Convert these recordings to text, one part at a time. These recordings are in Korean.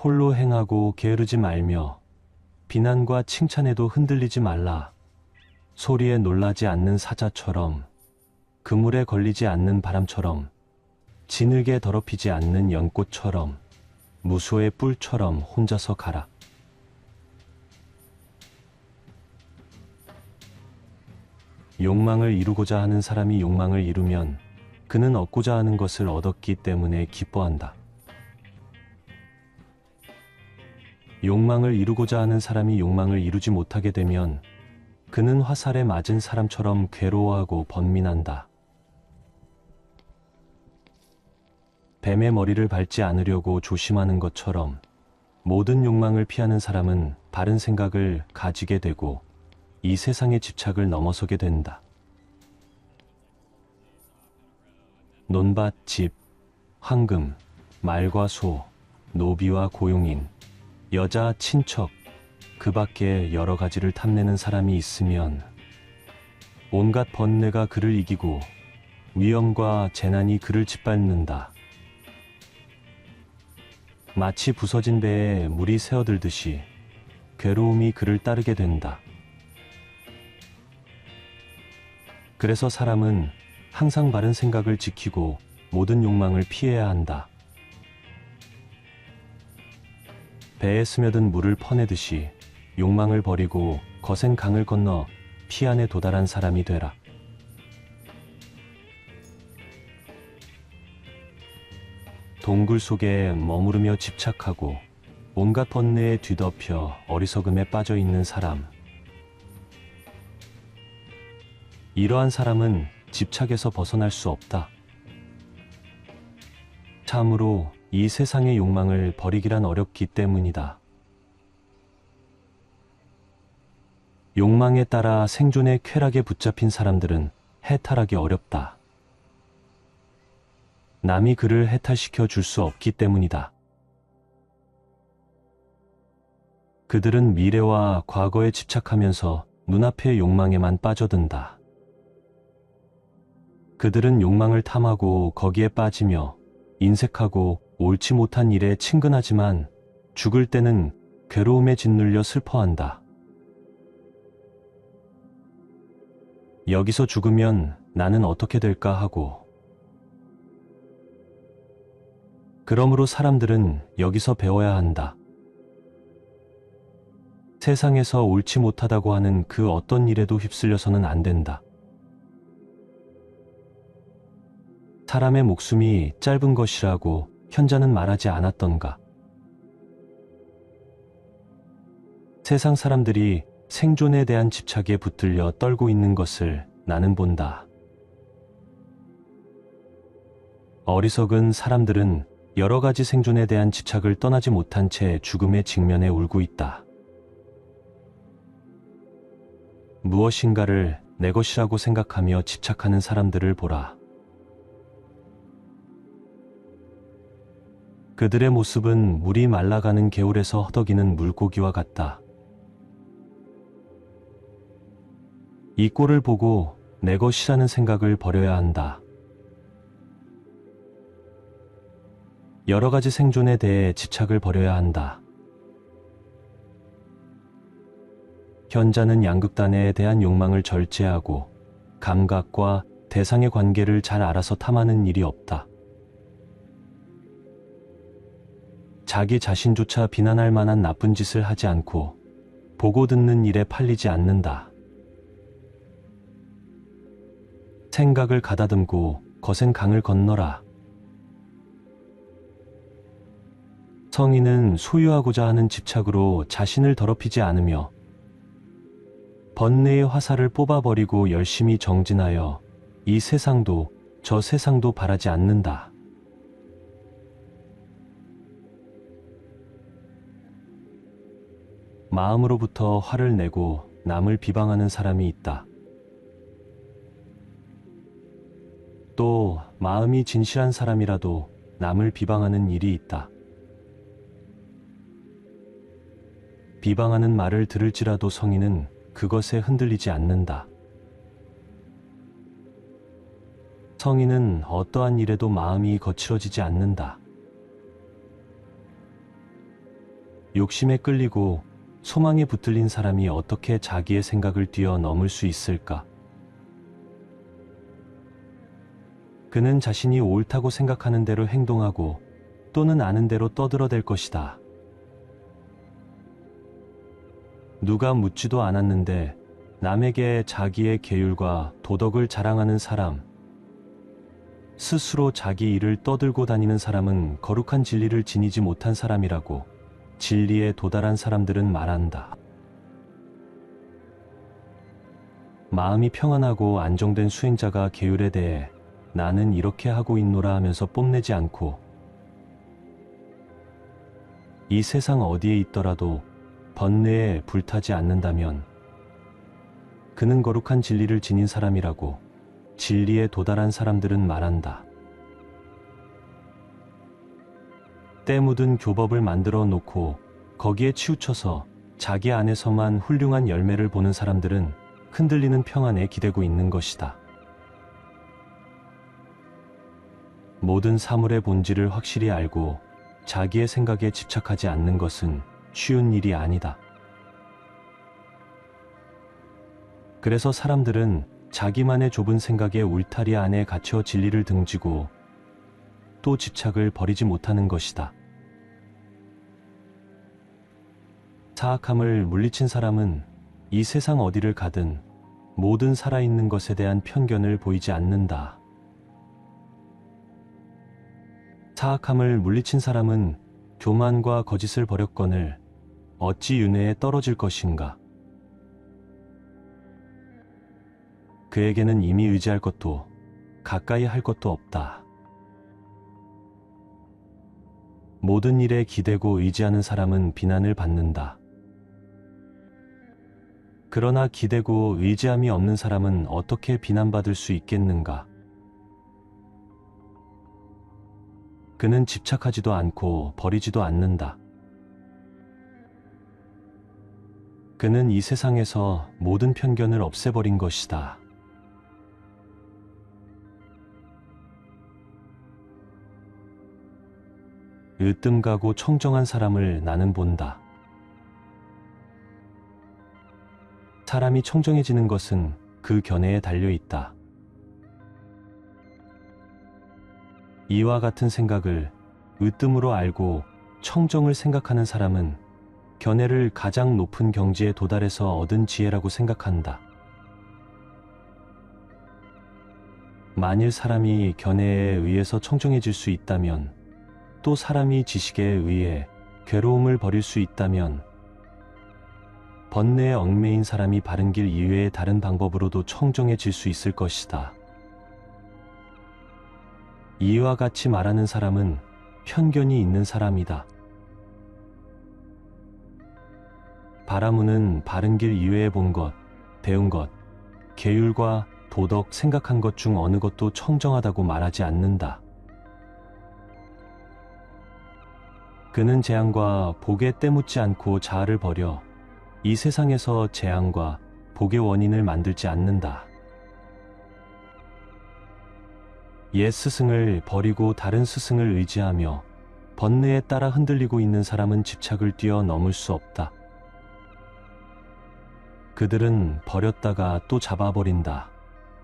홀로 행하고 게으르지 말며 비난과 칭찬에도 흔들리지 말라. 소리에 놀라지 않는 사자처럼, 그물에 걸리지 않는 바람처럼, 진흙에 더럽히지 않는 연꽃처럼, 무소의 뿔처럼 혼자서 가라. 욕망을 이루고자 하는 사람이 욕망을 이루면 그는 얻고자 하는 것을 얻었기 때문에 기뻐한다. 욕망을 이루고자 하는 사람이 욕망을 이루지 못하게 되면 그는 화살에 맞은 사람처럼 괴로워하고 번민한다. 뱀의 머리를 밟지 않으려고 조심하는 것처럼 모든 욕망을 피하는 사람은 바른 생각을 가지게 되고 이 세상의 집착을 넘어서게 된다. 논밭, 집, 황금, 말과 소, 노비와 고용인, 여자, 친척, 그 밖에 여러 가지를 탐내는 사람이 있으면 온갖 번뇌가 그를 이기고 위험과 재난이 그를 짓밟는다. 마치 부서진 배에 물이 새어들듯이 괴로움이 그를 따르게 된다. 그래서 사람은 항상 바른 생각을 지키고 모든 욕망을 피해야 한다. 배에 스며든 물을 퍼내듯이 욕망을 버리고 거센 강을 건너 피 안에 도달한 사람이 되라. 동굴 속에 머무르며 집착하고 온갖 번뇌에 뒤덮여 어리석음에 빠져 있는 사람. 이러한 사람은 집착에서 벗어날 수 없다. 참으로 이 세상의 욕망을 버리기란 어렵기 때문이다. 욕망에 따라 생존의 쾌락에 붙잡힌 사람들은 해탈하기 어렵다. 남이 그를 해탈시켜 줄 수 없기 때문이다. 그들은 미래와 과거에 집착하면서 눈앞의 욕망에만 빠져든다. 그들은 욕망을 탐하고 거기에 빠지며 인색하고 옳지 못한 일에 친근하지만 죽을 때는 괴로움에 짓눌려 슬퍼한다. 여기서 죽으면 나는 어떻게 될까 하고, 그러므로 사람들은 여기서 배워야 한다. 세상에서 옳지 못하다고 하는 그 어떤 일에도 휩쓸려서는 안 된다. 사람의 목숨이 짧은 것이라고 현자는 말하지 않았던가. 세상 사람들이 생존에 대한 집착에 붙들려 떨고 있는 것을 나는 본다. 어리석은 사람들은 여러 가지 생존에 대한 집착을 떠나지 못한 채 죽음의 직면에 울고 있다. 무엇인가를 내 것이라고 생각하며 집착하는 사람들을 보라. 그들의 모습은 물이 말라가는 개울에서 허덕이는 물고기와 같다. 이 꼴을 보고 내 것이라는 생각을 버려야 한다. 여러 가지 생존에 대해 집착을 버려야 한다. 현자는 양극단에 대한 욕망을 절제하고 감각과 대상의 관계를 잘 알아서 탐하는 일이 없다. 자기 자신조차 비난할 만한 나쁜 짓을 하지 않고 보고 듣는 일에 팔리지 않는다. 생각을 가다듬고 거센 강을 건너라. 성인은 소유하고자 하는 집착으로 자신을 더럽히지 않으며 번뇌의 화살을 뽑아버리고 열심히 정진하여 이 세상도 저 세상도 바라지 않는다. 마음으로부터 화를 내고 남을 비방하는 사람이 있다. 또 마음이 진실한 사람이라도 남을 비방하는 일이 있다. 비방하는 말을 들을지라도 성인은 그것에 흔들리지 않는다. 성인은 어떠한 일에도 마음이 거칠어지지 않는다. 욕심에 끌리고 소망에 붙들린 사람이 어떻게 자기의 생각을 뛰어넘을 수 있을까? 그는 자신이 옳다고 생각하는 대로 행동하고 또는 아는 대로 떠들어댈 것이다. 누가 묻지도 않았는데 남에게 자기의 계율과 도덕을 자랑하는 사람, 스스로 자기 일을 떠들고 다니는 사람은 거룩한 진리를 지니지 못한 사람이라고 진리에 도달한 사람들은 말한다. 마음이 평안하고 안정된 수행자가 계율에 대해 나는 이렇게 하고 있노라 하면서 뽐내지 않고 이 세상 어디에 있더라도 번뇌에 불타지 않는다면 그는 거룩한 진리를 지닌 사람이라고 진리에 도달한 사람들은 말한다. 때 묻은 교법을 만들어 놓고 거기에 치우쳐서 자기 안에서만 훌륭한 열매를 보는 사람들은 흔들리는 평안에 기대고 있는 것이다. 모든 사물의 본질을 확실히 알고 자기의 생각에 집착하지 않는 것은 쉬운 일이 아니다. 그래서 사람들은 자기만의 좁은 생각의 울타리 안에 갇혀 진리를 등지고 또 집착을 버리지 못하는 것이다. 사악함을 물리친 사람은 이 세상 어디를 가든 모든 살아있는 것에 대한 편견을 보이지 않는다. 사악함을 물리친 사람은 교만과 거짓을 버렸거늘 어찌 윤회에 떨어질 것인가? 그에게는 이미 의지할 것도 가까이 할 것도 없다. 모든 일에 기대고 의지하는 사람은 비난을 받는다. 그러나 기대고 의지함이 없는 사람은 어떻게 비난받을 수 있겠는가? 그는 집착하지도 않고 버리지도 않는다. 그는 이 세상에서 모든 편견을 없애버린 것이다. 으뜸 가고 청정한 사람을 나는 본다. 사람이 청정해지는 것은 그 견해에 달려있다. 이와 같은 생각을 으뜸으로 알고 청정을 생각하는 사람은 견해를 가장 높은 경지에 도달해서 얻은 지혜라고 생각한다. 만일 사람이 견해에 의해서 청정해질 수 있다면, 또 사람이 지식에 의해 괴로움을 버릴 수 있다면, 번뇌에 얽매인 사람이 바른 길 이외의 다른 방법으로도 청정해질 수 있을 것이다. 이와 같이 말하는 사람은 편견이 있는 사람이다. 바라무는 바른 길 이외에 본 것, 배운 것, 계율과 도덕, 생각한 것 중 어느 것도 청정하다고 말하지 않는다. 그는 재앙과 복에 때묻지 않고 자아를 버려 이 세상에서 재앙과 복의 원인을 만들지 않는다. 옛 스승을 버리고 다른 스승을 의지하며 번뇌에 따라 흔들리고 있는 사람은 집착을 뛰어넘을 수 없다. 그들은 버렸다가 또 잡아버린다.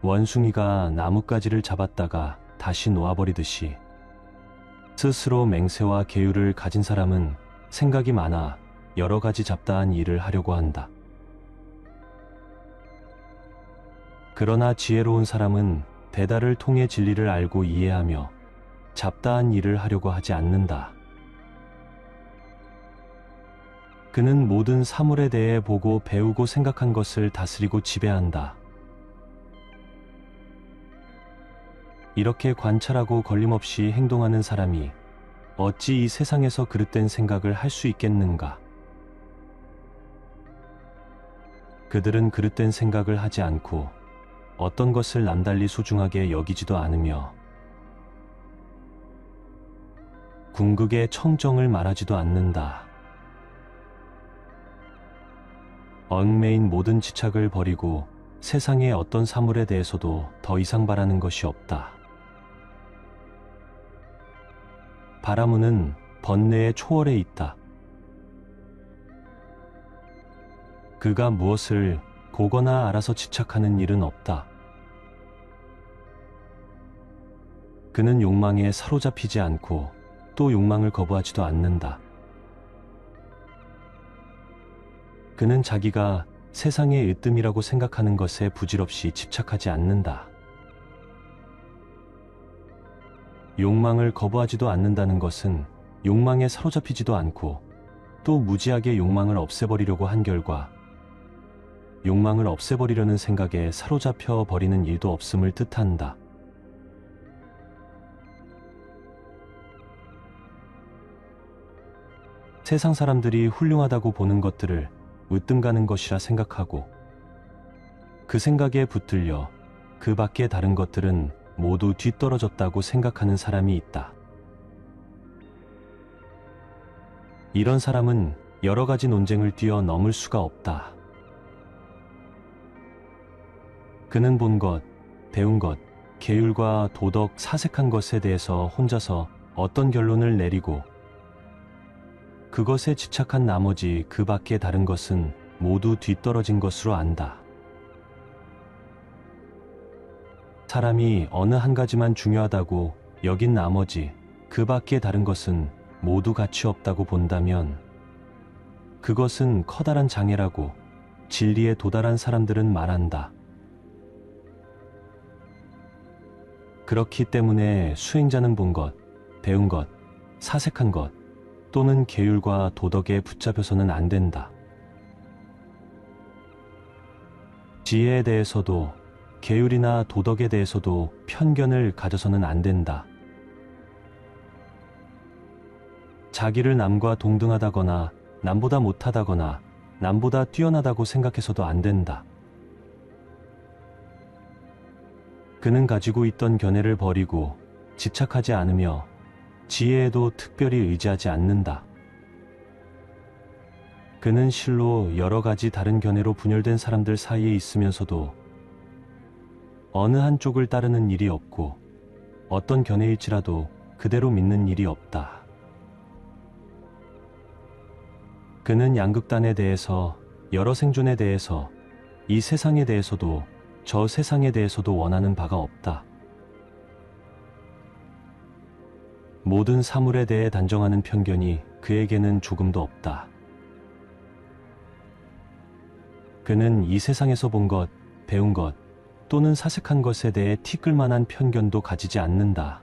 원숭이가 나뭇가지를 잡았다가 다시 놓아버리듯이 스스로 맹세와 계율을 가진 사람은 생각이 많아 여러 가지 잡다한 일을 하려고 한다. 그러나 지혜로운 사람은 배달을 통해 진리를 알고 이해하며 잡다한 일을 하려고 하지 않는다. 그는 모든 사물에 대해 보고 배우고 생각한 것을 다스리고 지배한다. 이렇게 관찰하고 걸림없이 행동하는 사람이 어찌 이 세상에서 그릇된 생각을 할 수 있겠는가? 그들은 그릇된 생각을 하지 않고 어떤 것을 남달리 소중하게 여기지도 않으며 궁극의 청정을 말하지도 않는다. 얽매인 모든 집착을 버리고 세상의 어떤 사물에 대해서도 더 이상 바라는 것이 없다. 바라무는 번뇌의 초월에 있다. 그가 무엇을 보거나 알아서 집착하는 일은 없다. 그는 욕망에 사로잡히지 않고 또 욕망을 거부하지도 않는다. 그는 자기가 세상의 으뜸이라고 생각하는 것에 부질없이 집착하지 않는다. 욕망을 거부하지도 않는다는 것은 욕망에 사로잡히지도 않고 또 무지하게 욕망을 없애버리려고 한 결과 욕망을 없애버리려는 생각에 사로잡혀 버리는 일도 없음을 뜻한다. 세상 사람들이 훌륭하다고 보는 것들을 으뜸 가는 것이라 생각하고 그 생각에 붙들려 그 밖의 다른 것들은 모두 뒤떨어졌다고 생각하는 사람이 있다. 이런 사람은 여러 가지 논쟁을 뛰어넘을 수가 없다. 그는 본 것, 배운 것, 계율과 도덕, 사색한 것에 대해서 혼자서 어떤 결론을 내리고 그것에 집착한 나머지 그 밖의 다른 것은 모두 뒤떨어진 것으로 안다. 사람이 어느 한 가지만 중요하다고 여긴 나머지 그 밖의 다른 것은 모두 가치 없다고 본다면 그것은 커다란 장애라고 진리에 도달한 사람들은 말한다. 그렇기 때문에 수행자는 본 것, 배운 것, 사색한 것 또는 계율과 도덕에 붙잡혀서는 안 된다. 지혜에 대해서도 계율이나 도덕에 대해서도 편견을 가져서는 안 된다. 자기를 남과 동등하다거나 남보다 못하다거나 남보다 뛰어나다고 생각해서도 안 된다. 그는 가지고 있던 견해를 버리고 집착하지 않으며 지혜에도 특별히 의지하지 않는다. 그는 실로 여러 가지 다른 견해로 분열된 사람들 사이에 있으면서도 어느 한쪽을 따르는 일이 없고 어떤 견해일지라도 그대로 믿는 일이 없다. 그는 양극단에 대해서, 여러 생존에 대해서, 이 세상에 대해서도 저 세상에 대해서도 원하는 바가 없다. 모든 사물에 대해 단정하는 편견이 그에게는 조금도 없다. 그는 이 세상에서 본 것, 배운 것 또는 사색한 것에 대해 티끌만한 편견도 가지지 않는다.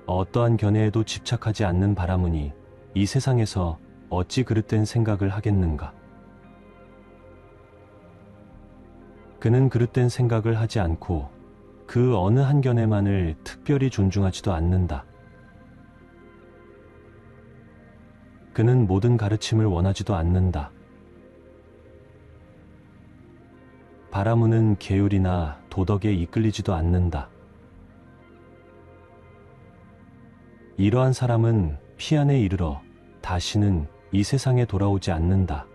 어떠한 견해에도 집착하지 않는 바라무니 이 세상에서 어찌 그릇된 생각을 하겠는가? 그는 그릇된 생각을 하지 않고 그 어느 한 견해만을 특별히 존중하지도 않는다. 그는 모든 가르침을 원하지도 않는다. 바라무는 계율이나 도덕에 이끌리지도 않는다. 이러한 사람은 피안에 이르러 다시는 이 세상에 돌아오지 않는다.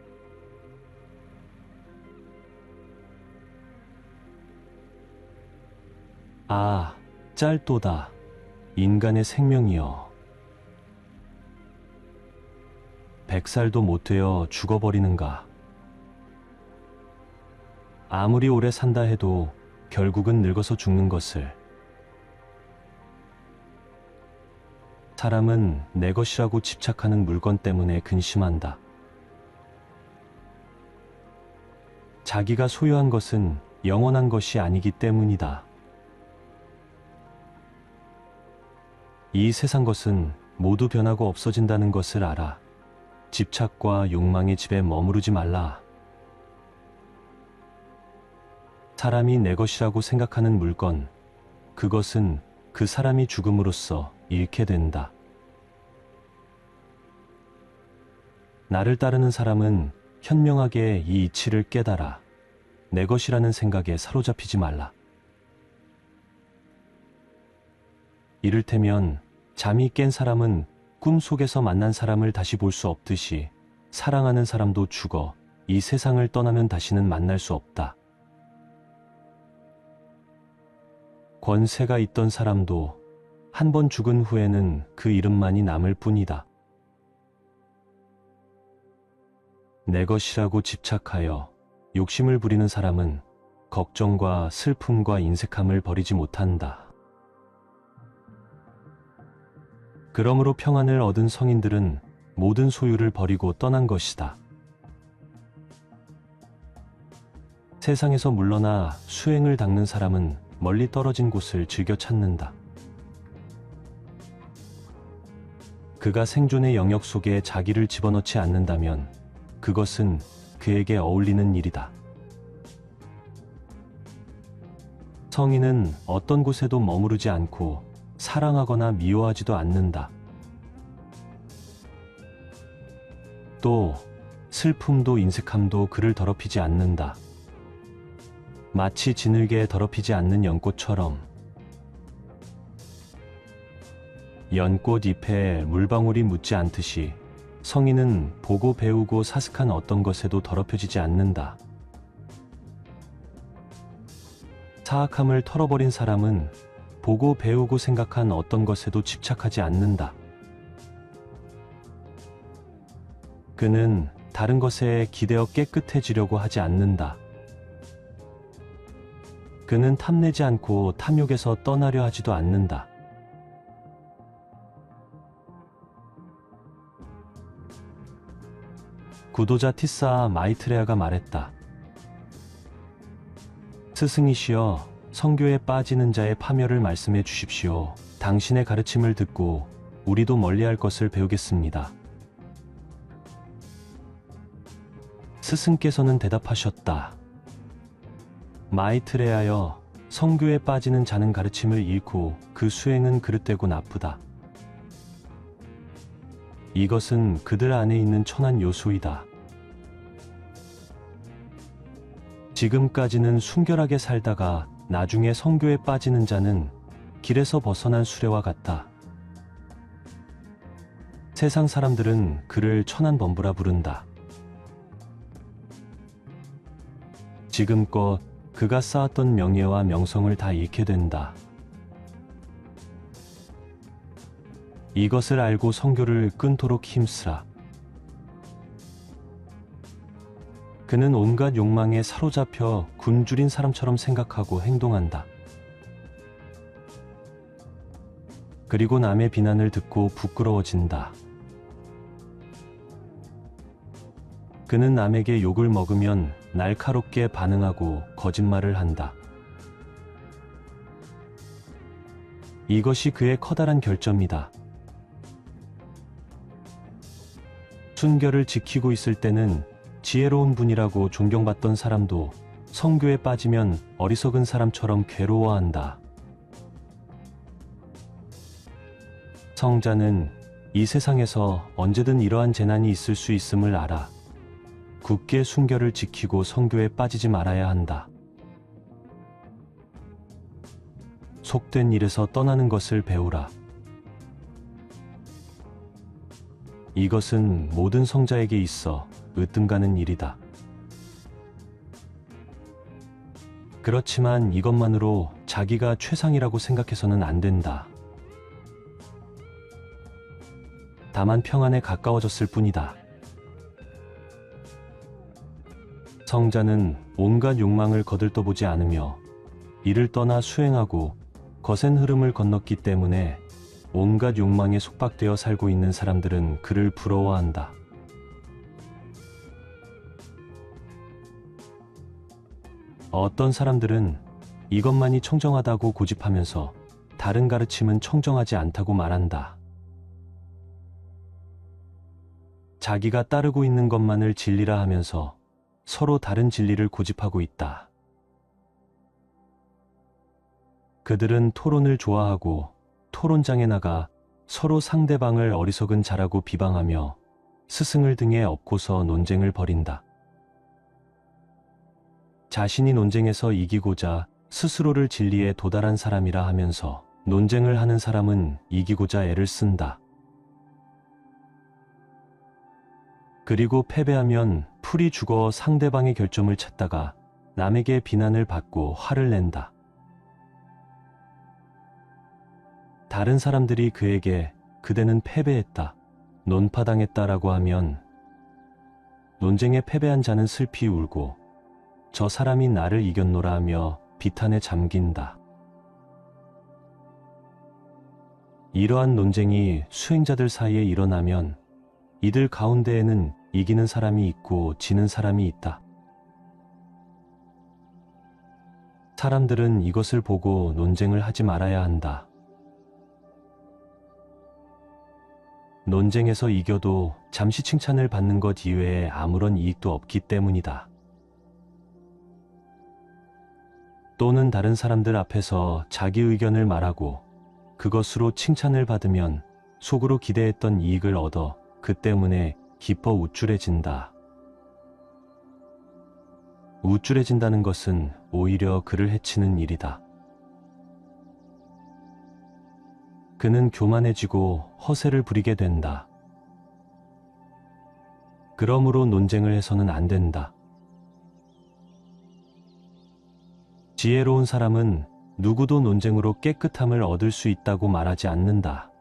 아, 짧도다. 인간의 생명이여. 100살도 못 되어 죽어버리는가. 아무리 오래 산다 해도 결국은 늙어서 죽는 것을. 사람은 내 것이라고 집착하는 물건 때문에 근심한다. 자기가 소유한 것은 영원한 것이 아니기 때문이다. 이 세상 것은 모두 변하고 없어진다는 것을 알아. 집착과 욕망의 집에 머무르지 말라. 사람이 내 것이라고 생각하는 물건, 그것은 그 사람이 죽음으로써 잃게 된다. 나를 따르는 사람은 현명하게 이 이치를 깨달아 내 것이라는 생각에 사로잡히지 말라. 이를테면 잠이 깬 사람은 꿈속에서 만난 사람을 다시 볼 수 없듯이 사랑하는 사람도 죽어 이 세상을 떠나면 다시는 만날 수 없다. 권세가 있던 사람도 한 번 죽은 후에는 그 이름만이 남을 뿐이다. 내 것이라고 집착하여 욕심을 부리는 사람은 걱정과 슬픔과 인색함을 버리지 못한다. 그러므로 평안을 얻은 성인들은 모든 소유를 버리고 떠난 것이다. 세상에서 물러나 수행을 닦는 사람은 멀리 떨어진 곳을 즐겨 찾는다. 그가 생존의 영역 속에 자기를 집어넣지 않는다면 그것은 그에게 어울리는 일이다. 성인은 어떤 곳에도 머무르지 않고 사랑하거나 미워하지도 않는다. 또 슬픔도 인색함도 그를 더럽히지 않는다. 마치 지늘게 더럽히지 않는 연꽃처럼. 연꽃 잎에 물방울이 묻지 않듯이 성인은 보고 배우고 사색한 어떤 것에도 더럽혀지지 않는다. 사악함을 털어버린 사람은 보고 배우고 생각한 어떤 것에도 집착하지 않는다. 그는 다른 것에 기대어 깨끗해지려고 하지 않는다. 그는 탐내지 않고 탐욕에서 떠나려 하지도 않는다. 구도자 티사 마이트레아가 말했다. 스승이시여, 성교에 빠지는 자의 파멸을 말씀해 주십시오. 당신의 가르침을 듣고 우리도 멀리할 것을 배우겠습니다. 스승께서는 대답하셨다. 마이트레아여, 성교에 빠지는 자는 가르침을 잃고 그 수행은 그릇되고 나쁘다. 이것은 그들 안에 있는 천한 요소이다. 지금까지는 순결하게 살다가 나중에 성교에 빠지는 자는 길에서 벗어난 수레와 같다. 세상 사람들은 그를 천한 범부라 부른다. 지금껏 그가 쌓았던 명예와 명성을 다 잃게 된다. 이것을 알고 성교를 끊도록 힘쓰라. 그는 온갖 욕망에 사로잡혀 굶주린 사람처럼 생각하고 행동한다. 그리고 남의 비난을 듣고 부끄러워진다. 그는 남에게 욕을 먹으면 날카롭게 반응하고 거짓말을 한다. 이것이 그의 커다란 결점이다. 순결을 지키고 있을 때는 지혜로운 분이라고 존경받던 사람도 성교에 빠지면 어리석은 사람처럼 괴로워한다. 성자는 이 세상에서 언제든 이러한 재난이 있을 수 있음을 알아 굳게 순결을 지키고 성교에 빠지지 말아야 한다. 속된 일에서 떠나는 것을 배우라. 이것은 모든 성자에게 있어 으뜸가는 일이다. 그렇지만 이것만으로 자기가 최상이라고 생각해서는 안 된다. 다만 평안에 가까워졌을 뿐이다. 성자는 온갖 욕망을 거들떠보지 않으며 이를 떠나 수행하고 거센 흐름을 건넜기 때문에 온갖 욕망에 속박되어 살고 있는 사람들은 그를 부러워한다. 어떤 사람들은 이것만이 청정하다고 고집하면서 다른 가르침은 청정하지 않다고 말한다. 자기가 따르고 있는 것만을 진리라 하면서 서로 다른 진리를 고집하고 있다. 그들은 토론을 좋아하고 토론장에 나가 서로 상대방을 어리석은 자라고 비방하며 스승을 등에 업고서 논쟁을 벌인다. 자신이 논쟁에서 이기고자 스스로를 진리에 도달한 사람이라 하면서 논쟁을 하는 사람은 이기고자 애를 쓴다. 그리고 패배하면 풀이 죽어 상대방의 결점을 찾다가 남에게 비난을 받고 화를 낸다. 다른 사람들이 그에게 그대는 패배했다, 논파당했다라고 하면 논쟁에 패배한 자는 슬피 울고 저 사람이 나를 이겼노라 하며 비탄에 잠긴다. 이러한 논쟁이 수행자들 사이에 일어나면 이들 가운데에는 이기는 사람이 있고 지는 사람이 있다. 사람들은 이것을 보고 논쟁을 하지 말아야 한다. 논쟁에서 이겨도 잠시 칭찬을 받는 것 이외에 아무런 이익도 없기 때문이다. 또는 다른 사람들 앞에서 자기 의견을 말하고 그것으로 칭찬을 받으면 속으로 기대했던 이익을 얻어 그 때문에 기뻐 우쭐해진다. 우쭐해진다는 것은 오히려 그를 해치는 일이다. 그는 교만해지고 허세를 부리게 된다. 그러므로 논쟁을 해서는 안 된다. 지혜로운 사람은 누구도 논쟁으로 깨끗함을 얻을 수 있다고 말하지 않는다.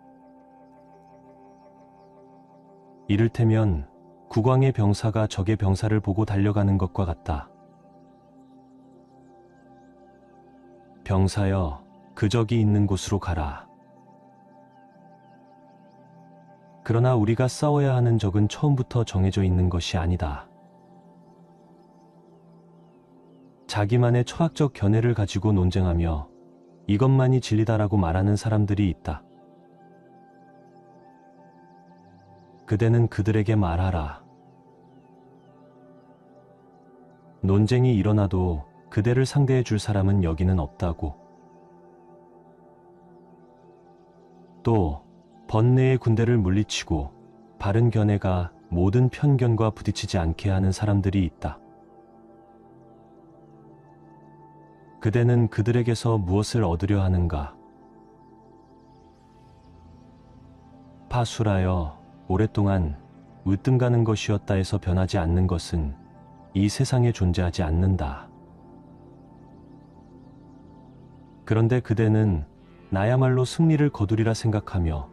이를테면 국왕의 병사가 적의 병사를 보고 달려가는 것과 같다. 병사여, 그 적이 있는 곳으로 가라. 그러나 우리가 싸워야 하는 적은 처음부터 정해져 있는 것이 아니다. 자기만의 철학적 견해를 가지고 논쟁하며 이것만이 진리다라고 말하는 사람들이 있다. 그대는 그들에게 말하라. 논쟁이 일어나도 그대를 상대해 줄 사람은 여기는 없다고. 또 번뇌의 군대를 물리치고 바른 견해가 모든 편견과 부딪히지 않게 하는 사람들이 있다. 그대는 그들에게서 무엇을 얻으려 하는가? 파수라여, 오랫동안 으뜸 가는 것이었다 해서 변하지 않는 것은 이 세상에 존재하지 않는다. 그런데 그대는 나야말로 승리를 거두리라 생각하며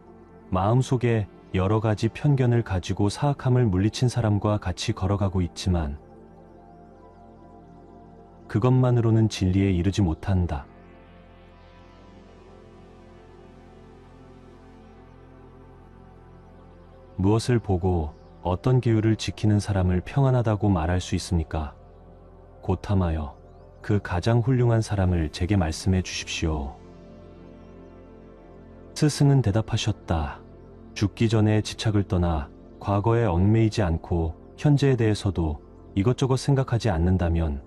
마음속에 여러 가지 편견을 가지고 사악함을 물리친 사람과 같이 걸어가고 있지만 그것만으로는 진리에 이르지 못한다. 무엇을 보고 어떤 계율을 지키는 사람을 평안하다고 말할 수 있습니까? 고탐하여 그 가장 훌륭한 사람을 제게 말씀해 주십시오. 스승은 대답하셨다. 죽기 전에 집착을 떠나 과거에 얽매이지 않고 현재에 대해서도 이것저것 생각하지 않는다면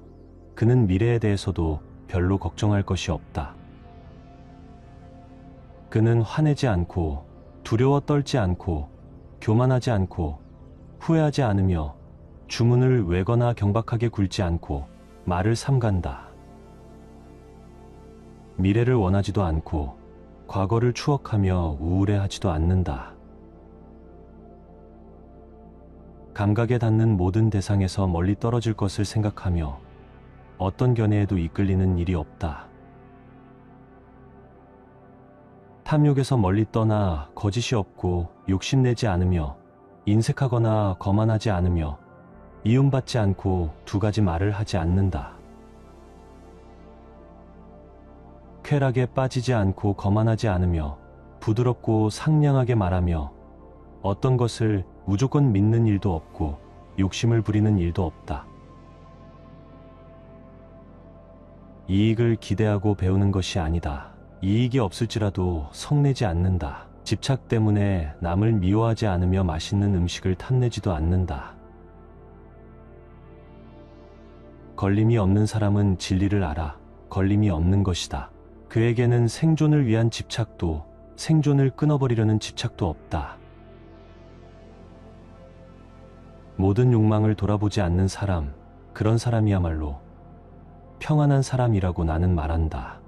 그는 미래에 대해서도 별로 걱정할 것이 없다. 그는 화내지 않고 두려워 떨지 않고 교만하지 않고 후회하지 않으며 주문을 외거나 경박하게 굴지 않고 말을 삼간다. 미래를 원하지도 않고 과거를 추억하며 우울해하지도 않는다. 감각에 닿는 모든 대상에서 멀리 떨어질 것을 생각하며 어떤 견해에도 이끌리는 일이 없다. 탐욕에서 멀리 떠나 거짓이 없고 욕심내지 않으며 인색하거나 거만하지 않으며 이용받지 않고 두 가지 말을 하지 않는다. 쾌락에 빠지지 않고 거만하지 않으며 부드럽고 상냥하게 말하며 어떤 것을 무조건 믿는 일도 없고 욕심을 부리는 일도 없다. 이익을 기대하고 배우는 것이 아니다. 이익이 없을지라도 성내지 않는다. 집착 때문에 남을 미워하지 않으며 맛있는 음식을 탐내지도 않는다. 걸림이 없는 사람은 진리를 알아. 걸림이 없는 것이다. 그에게는 생존을 위한 집착도 생존을 끊어버리려는 집착도 없다. 모든 욕망을 돌아보지 않는 사람, 그런 사람이야말로 평안한 사람이라고 나는 말한다.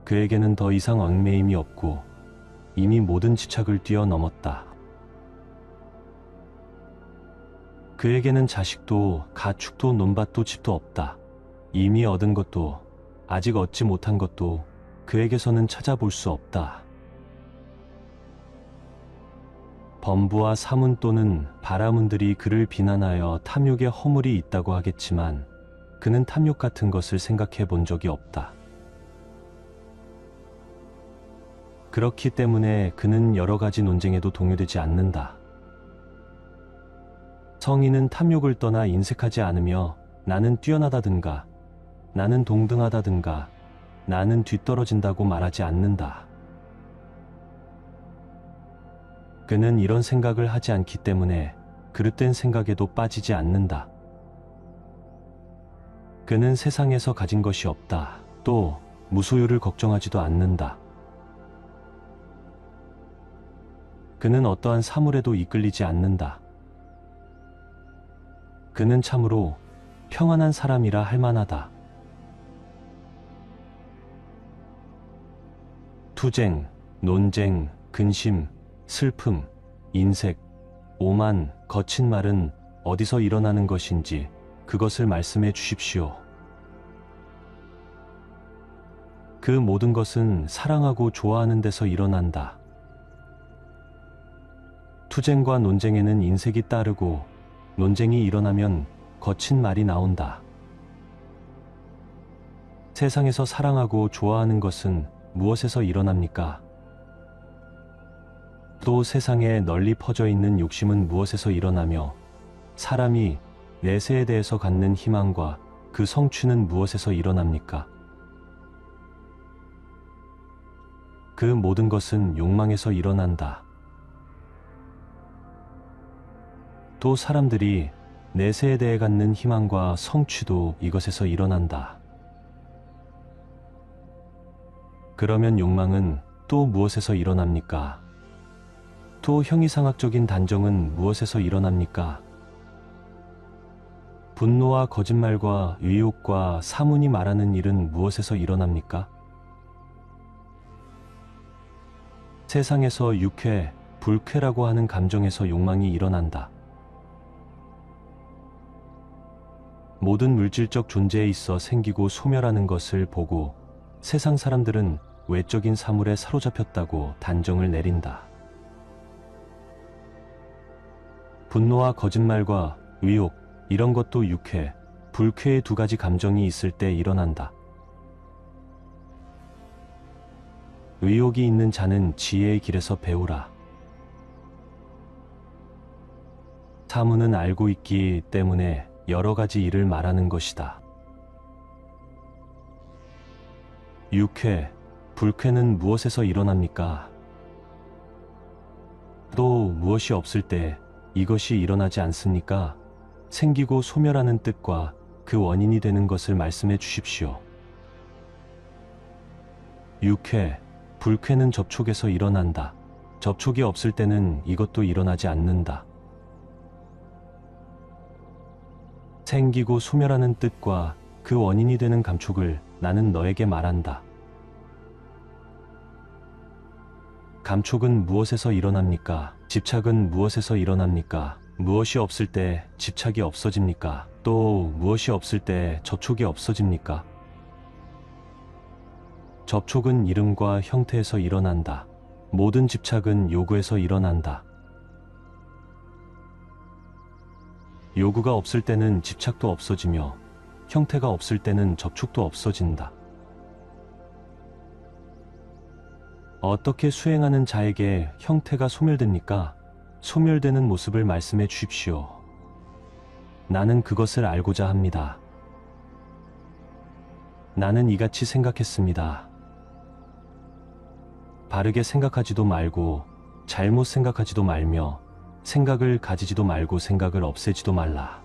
그에게는 더 이상 얽매임이 없고 이미 모든 집착을 뛰어넘었다. 그에게는 자식도 가축도 논밭도 집도 없다. 이미 얻은 것도 아직 얻지 못한 것도 그에게서는 찾아볼 수 없다. 범부와 사문 또는 바라문들이 그를 비난하여 탐욕에 허물이 있다고 하겠지만 그는 탐욕 같은 것을 생각해 본 적이 없다. 그렇기 때문에 그는 여러 가지 논쟁에도 동요되지 않는다. 성인은 탐욕을 떠나 인색하지 않으며 나는 뛰어나다든가 나는 동등하다든가 나는 뒤떨어진다고 말하지 않는다. 그는 이런 생각을 하지 않기 때문에 그릇된 생각에도 빠지지 않는다. 그는 세상에서 가진 것이 없다. 또 무소유를 걱정하지도 않는다. 그는 어떠한 사물에도 이끌리지 않는다. 그는 참으로 평안한 사람이라 할 만하다. 투쟁, 논쟁, 근심, 슬픔, 인색, 오만, 거친 말은 어디서 일어나는 것인지 그것을 말씀해 주십시오. 그 모든 것은 사랑하고 좋아하는 데서 일어난다. 투쟁과 논쟁에는 인색이 따르고 논쟁이 일어나면 거친 말이 나온다. 세상에서 사랑하고 좋아하는 것은 무엇에서 일어납니까? 또 세상에 널리 퍼져 있는 욕심은 무엇에서 일어나며 사람이 내세에 대해서 갖는 희망과 그 성취는 무엇에서 일어납니까? 그 모든 것은 욕망에서 일어난다. 또 사람들이 내세에 대해 갖는 희망과 성취도 이것에서 일어난다. 그러면 욕망은 또 무엇에서 일어납니까? 또 형이상학적인 단정은 무엇에서 일어납니까? 분노와 거짓말과 의욕과 사문이 말하는 일은 무엇에서 일어납니까? 세상에서 육회, 불쾌라고 하는 감정에서 욕망이 일어난다. 모든 물질적 존재에 있어 생기고 소멸하는 것을 보고 세상 사람들은 외적인 사물에 사로잡혔다고 단정을 내린다. 분노와 거짓말과 의욕, 이런 것도 육회, 불쾌의 두 가지 감정이 있을 때 일어난다. 의욕이 있는 자는 지혜의 길에서 배우라. 사문은 알고 있기 때문에 여러 가지 일을 말하는 것이다. 육회, 불쾌는 무엇에서 일어납니까? 또 무엇이 없을 때 이것이 일어나지 않습니까? 생기고 소멸하는 뜻과 그 원인이 되는 것을 말씀해 주십시오. 육회, 불쾌는 접촉에서 일어난다. 접촉이 없을 때는 이것도 일어나지 않는다. 생기고 소멸하는 뜻과 그 원인이 되는 감촉을 나는 너에게 말한다. 감촉은 무엇에서 일어납니까? 집착은 무엇에서 일어납니까? 무엇이 없을 때 집착이 없어집니까? 또 무엇이 없을 때 접촉이 없어집니까? 접촉은 이름과 형태에서 일어난다. 모든 집착은 요구에서 일어난다. 요구가 없을 때는 집착도 없어지며 형태가 없을 때는 접촉도 없어진다. 어떻게 수행하는 자에게 형태가 소멸됩니까? 소멸되는 모습을 말씀해 주십시오. 나는 그것을 알고자 합니다. 나는 이같이 생각했습니다. 바르게 생각하지도 말고 잘못 생각하지도 말며 생각을 가지지도 말고 생각을 없애지도 말라.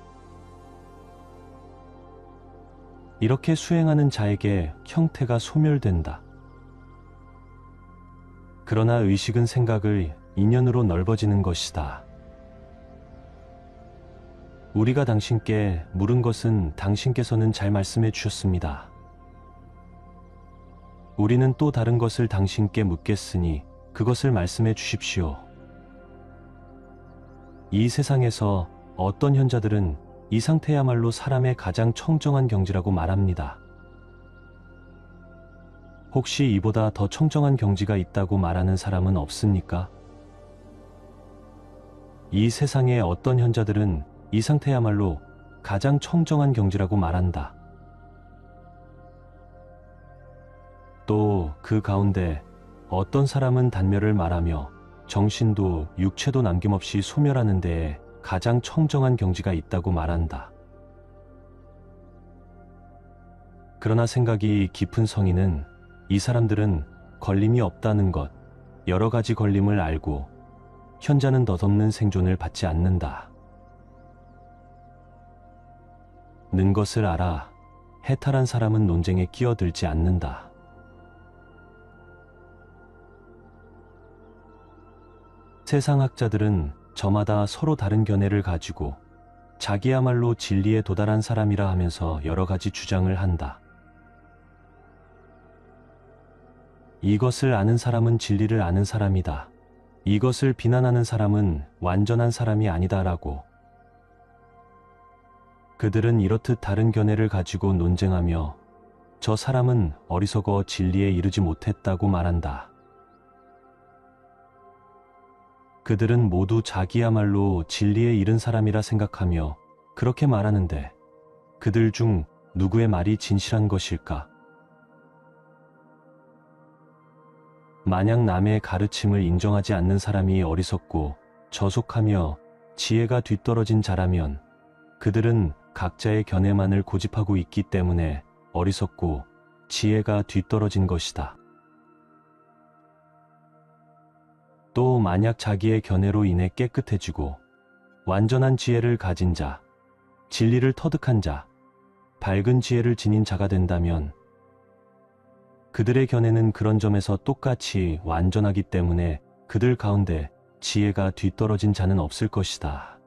이렇게 수행하는 자에게 형태가 소멸된다. 그러나 의식은 생각을 인연으로 넓어지는 것이다. 우리가 당신께 물은 것은 당신께서는 잘 말씀해 주셨습니다. 우리는 또 다른 것을 당신께 묻겠으니 그것을 말씀해 주십시오. 이 세상에서 어떤 현자들은 이 상태야말로 사람의 가장 청정한 경지라고 말합니다. 혹시 이보다 더 청정한 경지가 있다고 말하는 사람은 없습니까? 이 세상의 어떤 현자들은 이 상태야말로 가장 청정한 경지라고 말한다. 또 그 가운데 어떤 사람은 단멸을 말하며 정신도 육체도 남김없이 소멸하는 데에 가장 청정한 경지가 있다고 말한다. 그러나 생각이 깊은 성인은 이 사람들은 걸림이 없다는 것, 여러 가지 걸림을 알고 현자는 덧없는 생존을 받지 않는다. 는 것을 알아 해탈한 사람은 논쟁에 끼어들지 않는다. 세상학자들은 저마다 서로 다른 견해를 가지고 자기야말로 진리에 도달한 사람이라 하면서 여러 가지 주장을 한다. 이것을 아는 사람은 진리를 아는 사람이다. 이것을 비난하는 사람은 완전한 사람이 아니다라고. 그들은 이렇듯 다른 견해를 가지고 논쟁하며 저 사람은 어리석어 진리에 이르지 못했다고 말한다. 그들은 모두 자기야말로 진리에 이른 사람이라 생각하며 그렇게 말하는데 그들 중 누구의 말이 진실한 것일까? 만약 남의 가르침을 인정하지 않는 사람이 어리석고 저속하며 지혜가 뒤떨어진 자라면 그들은 각자의 견해만을 고집하고 있기 때문에 어리석고 지혜가 뒤떨어진 것이다. 또 만약 자기의 견해로 인해 깨끗해지고 완전한 지혜를 가진 자, 진리를 터득한 자, 밝은 지혜를 지닌 자가 된다면 그들의 견해는 그런 점에서 똑같이 완전하기 때문에 그들 가운데 지혜가 뒤떨어진 자는 없을 것이다.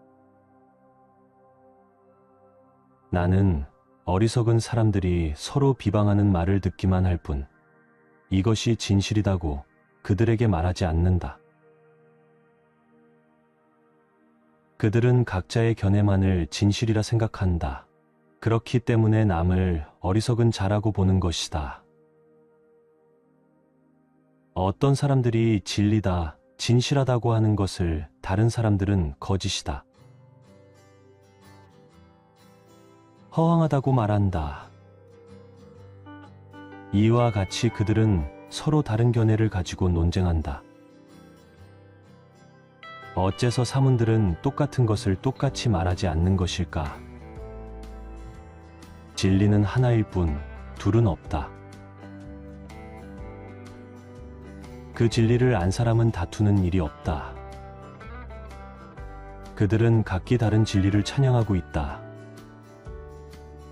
나는 어리석은 사람들이 서로 비방하는 말을 듣기만 할 뿐 이것이 진실이다고 그들에게 말하지 않는다. 그들은 각자의 견해만을 진실이라 생각한다. 그렇기 때문에 남을 어리석은 자라고 보는 것이다. 어떤 사람들이 진리다, 진실하다고 하는 것을 다른 사람들은 거짓이다, 허황하다고 말한다. 이와 같이 그들은 서로 다른 견해를 가지고 논쟁한다. 어째서 사문들은 똑같은 것을 똑같이 말하지 않는 것일까? 진리는 하나일 뿐 둘은 없다. 그 진리를 안 사람은 다투는 일이 없다. 그들은 각기 다른 진리를 찬양하고 있다.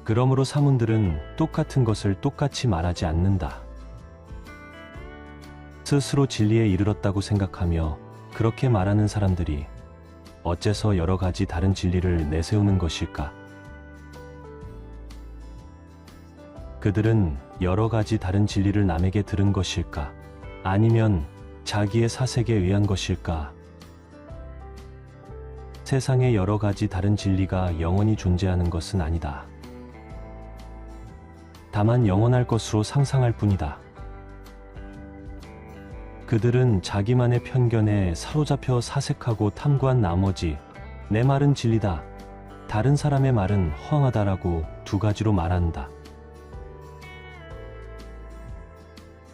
그러므로 사문들은 똑같은 것을 똑같이 말하지 않는다. 스스로 진리에 이르렀다고 생각하며 그렇게 말하는 사람들이 어째서 여러 가지 다른 진리를 내세우는 것일까? 그들은 여러 가지 다른 진리를 남에게 들은 것일까? 아니면 자기의 사색에 의한 것일까? 세상에 여러 가지 다른 진리가 영원히 존재하는 것은 아니다. 다만 영원할 것으로 상상할 뿐이다. 그들은 자기만의 편견에 사로잡혀 사색하고 탐구한 나머지 내 말은 진리다, 다른 사람의 말은 허황하다라고 두 가지로 말한다.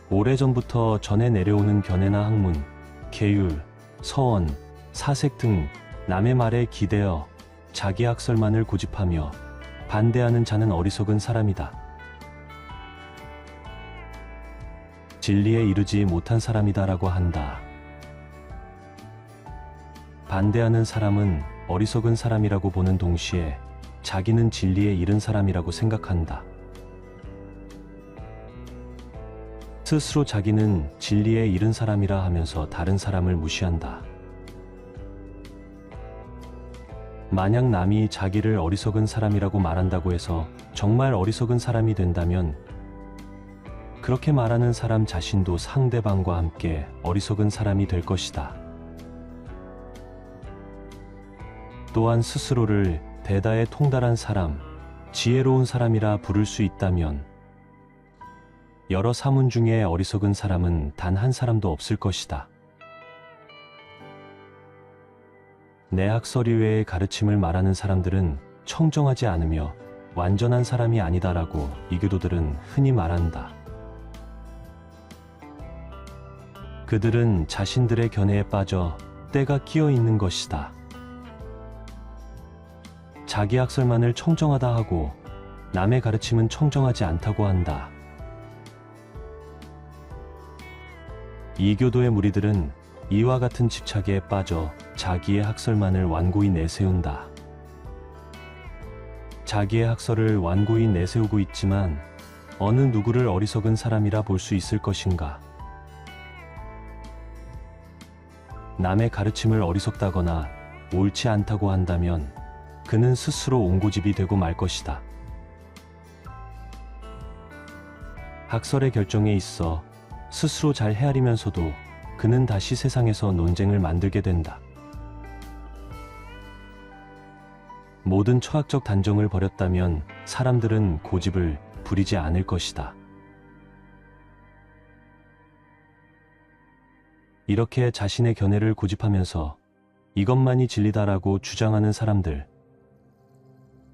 오래전부터 전해 내려오는 견해나 학문, 계율, 서원, 사색 등 남의 말에 기대어 자기 학설만을 고집하며 반대하는 자는 어리석은 사람이다. 진리에 이르지 못한 사람이다라고 한다. 반대하는 사람은 어리석은 사람이라고 보는 동시에 자기는 진리에 이른 사람이라고 생각한다. 스스로 자기는 진리에 이른 사람이라 하면서 다른 사람을 무시한다. 만약 남이 자기를 어리석은 사람이라고 말한다고 해서 정말 어리석은 사람이 된다면 그렇게 말하는 사람 자신도 상대방과 함께 어리석은 사람이 될 것이다. 또한 스스로를 대다에 통달한 사람, 지혜로운 사람이라 부를 수 있다면 여러 사문 중에 어리석은 사람은 단 한 사람도 없을 것이다. 내 학설 이외의 가르침을 말하는 사람들은 청정하지 않으며 완전한 사람이 아니다라고 이교도들은 흔히 말한다. 그들은 자신들의 견해에 빠져 때가 끼어 있는 것이다. 자기 학설만을 청정하다 하고 남의 가르침은 청정하지 않다고 한다. 이교도의 무리들은 이와 같은 집착에 빠져 자기의 학설만을 완고히 내세운다. 자기의 학설을 완고히 내세우고 있지만 어느 누구를 어리석은 사람이라 볼 수 있을 것인가? 남의 가르침을 어리석다거나 옳지 않다고 한다면 그는 스스로 옹고집이 되고 말 것이다. 학설의 결정에 있어 스스로 잘 헤아리면서도 그는 다시 세상에서 논쟁을 만들게 된다. 모든 철학적 단정을 버렸다면 사람들은 고집을 부리지 않을 것이다. 이렇게 자신의 견해를 고집하면서 이것만이 진리다라고 주장하는 사람들,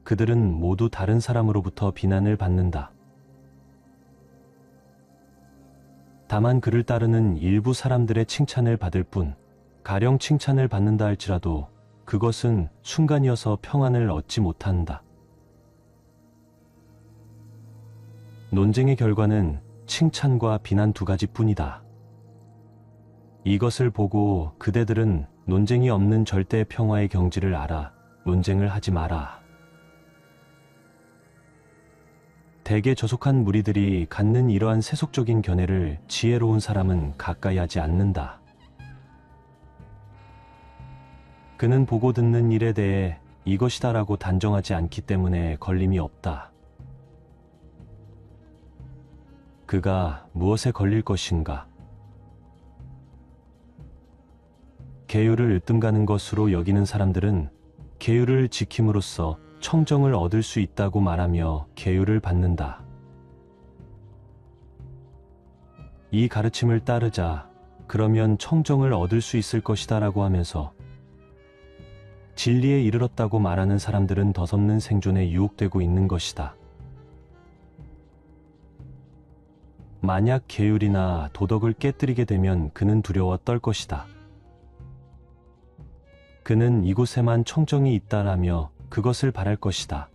그들은 모두 다른 사람으로부터 비난을 받는다. 다만 그를 따르는 일부 사람들의 칭찬을 받을 뿐, 가령 칭찬을 받는다 할지라도 그것은 순간이어서 평안을 얻지 못한다. 논쟁의 결과는 칭찬과 비난 두 가지뿐이다. 이것을 보고 그대들은 논쟁이 없는 절대 평화의 경지를 알아 논쟁을 하지 마라. 대개 저속한 무리들이 갖는 이러한 세속적인 견해를 지혜로운 사람은 가까이 하지 않는다. 그는 보고 듣는 일에 대해 이것이다라고 단정하지 않기 때문에 걸림이 없다. 그가 무엇에 걸릴 것인가? 계율을 으뜸가는 것으로 여기는 사람들은 계율을 지킴으로써 청정을 얻을 수 있다고 말하며 계율을 받는다. 이 가르침을 따르자, 그러면 청정을 얻을 수 있을 것이다 라고 하면서 진리에 이르렀다고 말하는 사람들은 덧없는 생존에 유혹되고 있는 것이다. 만약 계율이나 도덕을 깨뜨리게 되면 그는 두려워 떨 것이다. 그는 이곳에만 청정이 있다라며 그것을 바랄 것이다.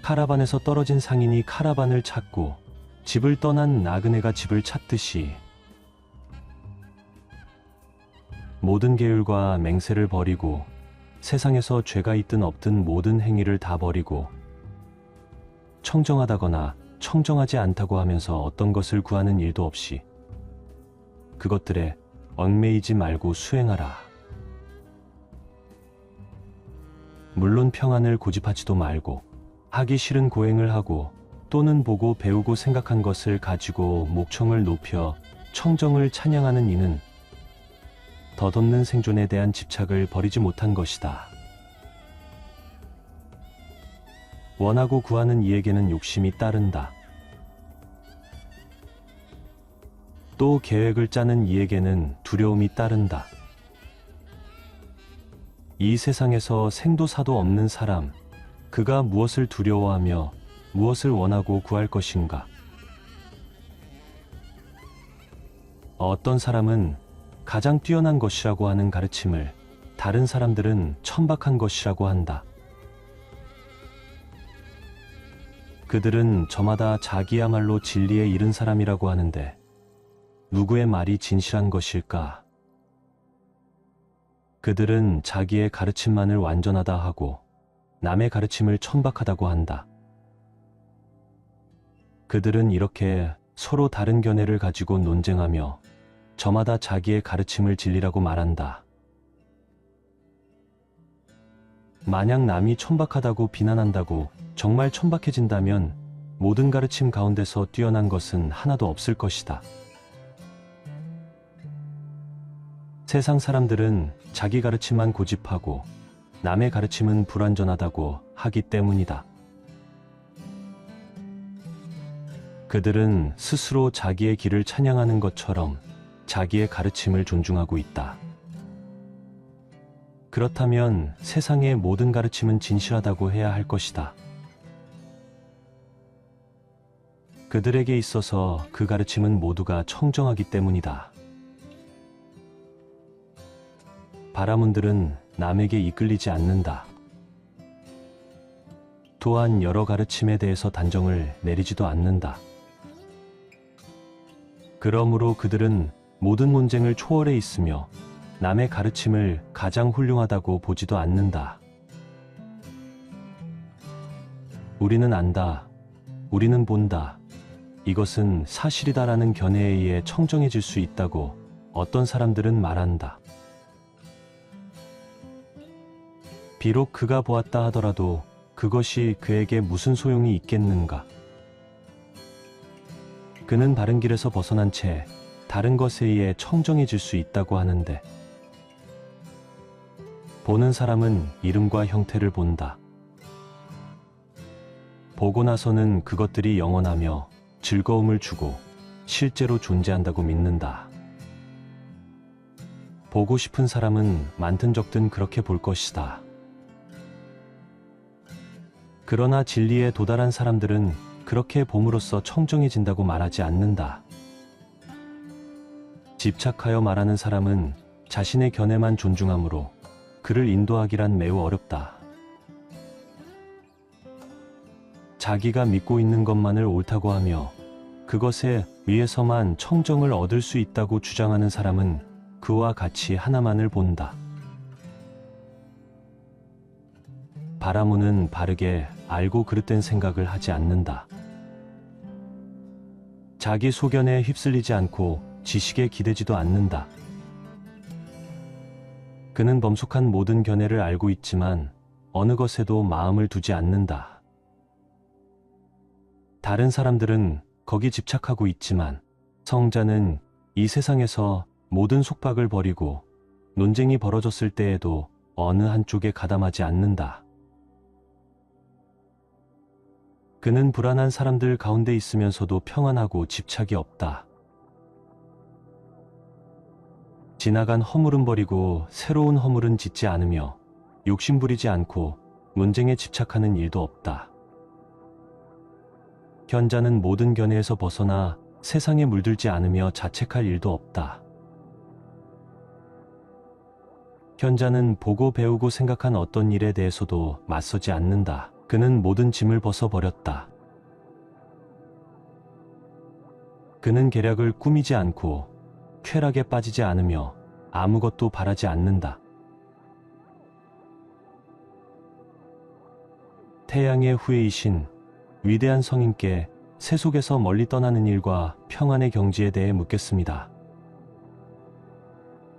카라반에서 떨어진 상인이 카라반을 찾고 집을 떠난 나그네가 집을 찾듯이 모든 계율과 맹세를 버리고 세상에서 죄가 있든 없든 모든 행위를 다 버리고 청정하다거나 청정하지 않다고 하면서 어떤 것을 구하는 일도 없이 그것들에 얽매이지 말고 수행하라. 물론 평안을 고집하지도 말고 하기 싫은 고행을 하고 또는 보고 배우고 생각한 것을 가지고 목청을 높여 청정을 찬양하는 이는 덧없는 생존에 대한 집착을 버리지 못한 것이다. 원하고 구하는 이에게는 욕심이 따른다. 또 계획을 짜는 이에게는 두려움이 따른다. 이 세상에서 생도 사도 없는 사람, 그가 무엇을 두려워하며 무엇을 원하고 구할 것인가? 어떤 사람은 가장 뛰어난 것이라고 하는 가르침을 다른 사람들은 천박한 것이라고 한다. 그들은 저마다 자기야말로 진리에 이른 사람이라고 하는데 누구의 말이 진실한 것일까? 그들은 자기의 가르침만을 완전하다 하고 남의 가르침을 천박하다고 한다. 그들은 이렇게 서로 다른 견해를 가지고 논쟁하며 저마다 자기의 가르침을 진리라고 말한다. 만약 남이 천박하다고 비난한다고 정말 천박해진다면 모든 가르침 가운데서 뛰어난 것은 하나도 없을 것이다. 세상 사람들은 자기 가르침만 고집하고 남의 가르침은 불완전하다고 하기 때문이다. 그들은 스스로 자기의 길을 찬양하는 것처럼 자기의 가르침을 존중하고 있다. 그렇다면 세상의 모든 가르침은 진실하다고 해야 할 것이다. 그들에게 있어서 그 가르침은 모두가 청정하기 때문이다. 바라문들은 남에게 이끌리지 않는다. 또한 여러 가르침에 대해서 단정을 내리지도 않는다. 그러므로 그들은 모든 논쟁을 초월해 있으며 남의 가르침을 가장 훌륭하다고 보지도 않는다. 우리는 안다. 우리는 본다. 이것은 사실이다라는 견해에 의해 청정해질 수 있다고 어떤 사람들은 말한다. 비록 그가 보았다 하더라도 그것이 그에게 무슨 소용이 있겠는가? 그는 바른 길에서 벗어난 채 다른 것에 의해 청정해질 수 있다고 하는데, 보는 사람은 이름과 형태를 본다. 보고 나서는 그것들이 영원하며 즐거움을 주고 실제로 존재한다고 믿는다. 보고 싶은 사람은 많든 적든 그렇게 볼 것이다. 그러나 진리에 도달한 사람들은 그렇게 봄으로써 청정해진다고 말하지 않는다. 집착하여 말하는 사람은 자신의 견해만 존중하므로 그를 인도하기란 매우 어렵다. 자기가 믿고 있는 것만을 옳다고 하며 그것에 의해서만 청정을 얻을 수 있다고 주장하는 사람은 그와 같이 하나만을 본다. 바라문은 바르게 알고 그릇된 생각을 하지 않는다. 자기 소견에 휩쓸리지 않고 지식에 기대지도 않는다. 그는 범숙한 모든 견해를 알고 있지만 어느 것에도 마음을 두지 않는다. 다른 사람들은 거기 집착하고 있지만 성자는 이 세상에서 모든 속박을 버리고 논쟁이 벌어졌을 때에도 어느 한쪽에 가담하지 않는다. 그는 불안한 사람들 가운데 있으면서도 평안하고 집착이 없다. 지나간 허물은 버리고 새로운 허물은 짓지 않으며 욕심부리지 않고 논쟁에 집착하는 일도 없다. 현자는 모든 견해에서 벗어나 세상에 물들지 않으며 자책할 일도 없다. 현자는 보고 배우고 생각한 어떤 일에 대해서도 맞서지 않는다. 그는 모든 짐을 벗어버렸다. 그는 계략을 꾸미지 않고 쾌락에 빠지지 않으며 아무것도 바라지 않는다. 태양의 후예이신 위대한 성인께 세속에서 멀리 떠나는 일과 평안의 경지에 대해 묻겠습니다.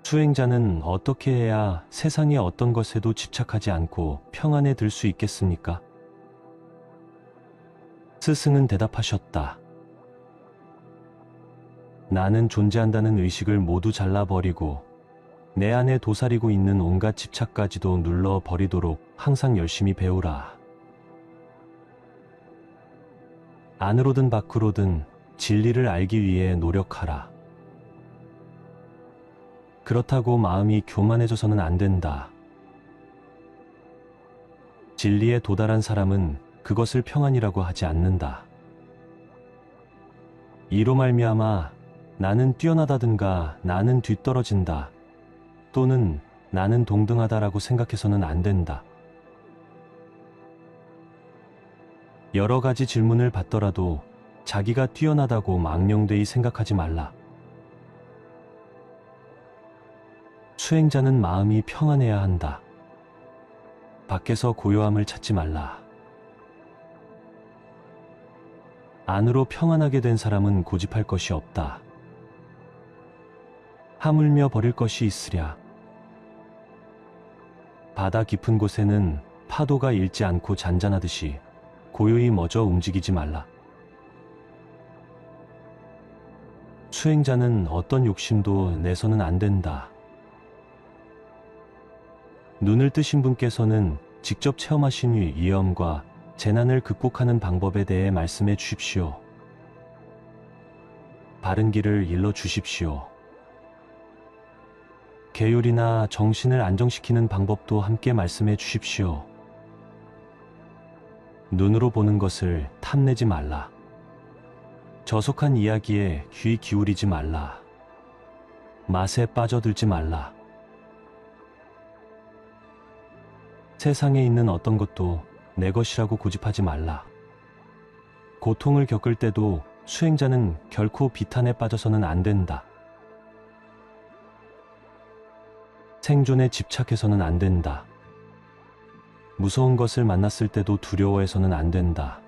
수행자는 어떻게 해야 세상의 어떤 것에도 집착하지 않고 평안에 들 수 있겠습니까? 스승은 대답하셨다. 나는 존재한다는 의식을 모두 잘라버리고 내 안에 도사리고 있는 온갖 집착까지도 눌러버리도록 항상 열심히 배우라. 안으로든 밖으로든 진리를 알기 위해 노력하라. 그렇다고 마음이 교만해져서는 안 된다. 진리에 도달한 사람은 그것을 평안이라고 하지 않는다. 이로 말미암아 나는 뛰어나다든가 나는 뒤떨어진다 또는 나는 동등하다라고 생각해서는 안 된다. 여러 가지 질문을 받더라도 자기가 뛰어나다고 망령되이 생각하지 말라. 수행자는 마음이 평안해야 한다. 밖에서 고요함을 찾지 말라. 안으로 평안하게 된 사람은 고집할 것이 없다. 하물며 버릴 것이 있으랴. 바다 깊은 곳에는 파도가 일지 않고 잔잔하듯이 고요히 멎어 움직이지 말라. 수행자는 어떤 욕심도 내서는 안 된다. 눈을 뜨신 분께서는 직접 체험하신 위험과 재난을 극복하는 방법에 대해 말씀해 주십시오. 바른 길을 일러 주십시오. 계율이나 정신을 안정시키는 방법도 함께 말씀해 주십시오. 눈으로 보는 것을 탐내지 말라. 저속한 이야기에 귀 기울이지 말라. 맛에 빠져들지 말라. 세상에 있는 어떤 것도 내 것이라고 고집하지 말라. 고통을 겪을 때도 수행자는 결코 비탄에 빠져서는 안 된다. 생존에 집착해서는 안 된다. 무서운 것을 만났을 때도 두려워해서는 안 된다.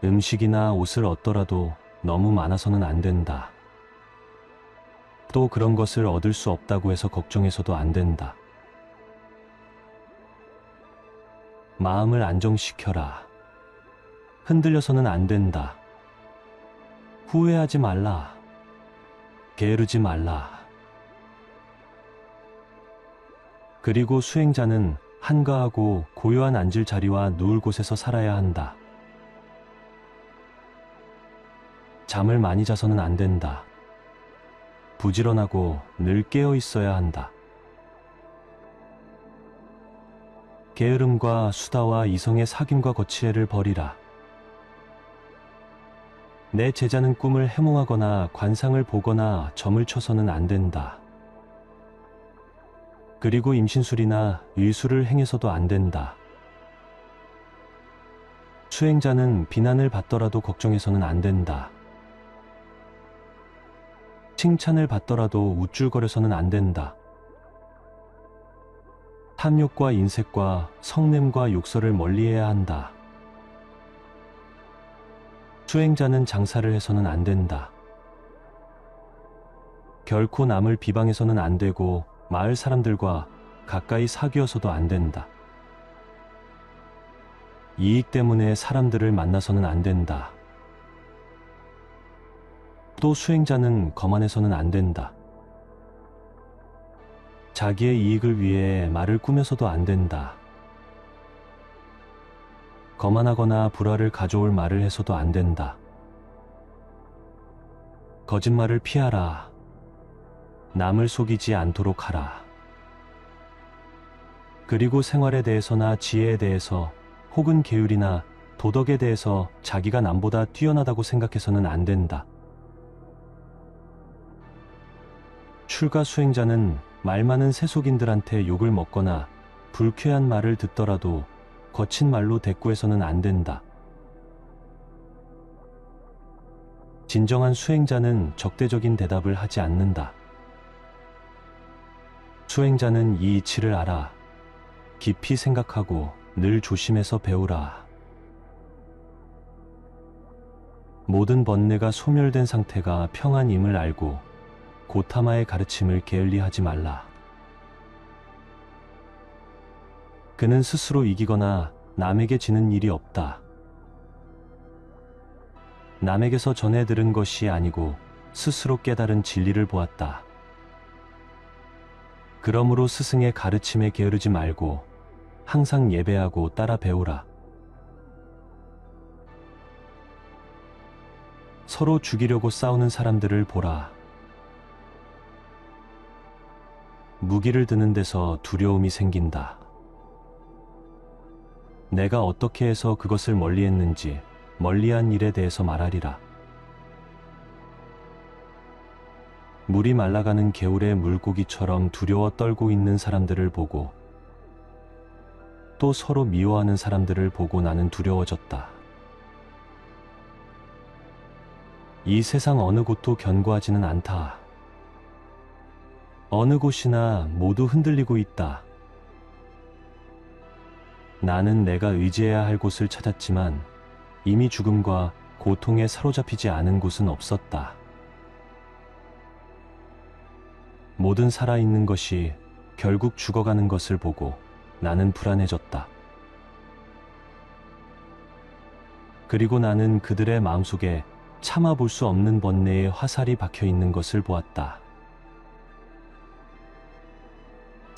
음식이나 옷을 얻더라도 너무 많아서는 안 된다. 또 그런 것을 얻을 수 없다고 해서 걱정해서도 안 된다. 마음을 안정시켜라. 흔들려서는 안 된다. 후회하지 말라. 게으르지 말라. 그리고 수행자는 한가하고 고요한 앉을 자리와 누울 곳에서 살아야 한다. 잠을 많이 자서는 안 된다. 부지런하고 늘 깨어 있어야 한다. 게으름과 수다와 이성의 사귐과 거치애를 버리라. 내 제자는 꿈을 해몽하거나 관상을 보거나 점을 쳐서는 안 된다. 그리고 임신술이나 의술을 행해서도 안 된다. 수행자는 비난을 받더라도 걱정해서는 안 된다. 칭찬을 받더라도 우쭐거려서는 안 된다. 탐욕과 인색과 성냄과 욕설을 멀리해야 한다. 수행자는 장사를 해서는 안 된다. 결코 남을 비방해서는 안 되고 마을 사람들과 가까이 사귀어서도 안 된다. 이익 때문에 사람들을 만나서는 안 된다. 또 수행자는 거만해서는 안 된다. 자기의 이익을 위해 말을 꾸며서도 안 된다. 거만하거나 불화를 가져올 말을 해서도 안 된다. 거짓말을 피하라. 남을 속이지 않도록 하라. 그리고 생활에 대해서나 지혜에 대해서 혹은 계율이나 도덕에 대해서 자기가 남보다 뛰어나다고 생각해서는 안 된다. 출가 수행자는 말 많은 세속인들한테 욕을 먹거나 불쾌한 말을 듣더라도 거친 말로 대꾸해서는 안 된다. 진정한 수행자는 적대적인 대답을 하지 않는다. 수행자는 이 이치를 알아. 깊이 생각하고 늘 조심해서 배우라. 모든 번뇌가 소멸된 상태가 평안임을 알고 고타마의 가르침을 게을리하지 말라. 그는 스스로 이기거나 남에게 지는 일이 없다. 남에게서 전해 들은 것이 아니고 스스로 깨달은 진리를 보았다. 그러므로 스승의 가르침에 게으르지 말고 항상 예배하고 따라 배우라. 서로 죽이려고 싸우는 사람들을 보라. 무기를 드는 데서 두려움이 생긴다. 내가 어떻게 해서 그것을 멀리했는지 멀리한 일에 대해서 말하리라. 물이 말라가는 개울의 물고기처럼 두려워 떨고 있는 사람들을 보고 또 서로 미워하는 사람들을 보고 나는 두려워졌다. 이 세상 어느 곳도 견고하지는 않다. 어느 곳이나 모두 흔들리고 있다. 나는 내가 의지해야 할 곳을 찾았지만 이미 죽음과 고통에 사로잡히지 않은 곳은 없었다. 모든 살아있는 것이 결국 죽어가는 것을 보고 나는 불안해졌다. 그리고 나는 그들의 마음속에 참아볼 수 없는 번뇌의 화살이 박혀 있는 것을 보았다.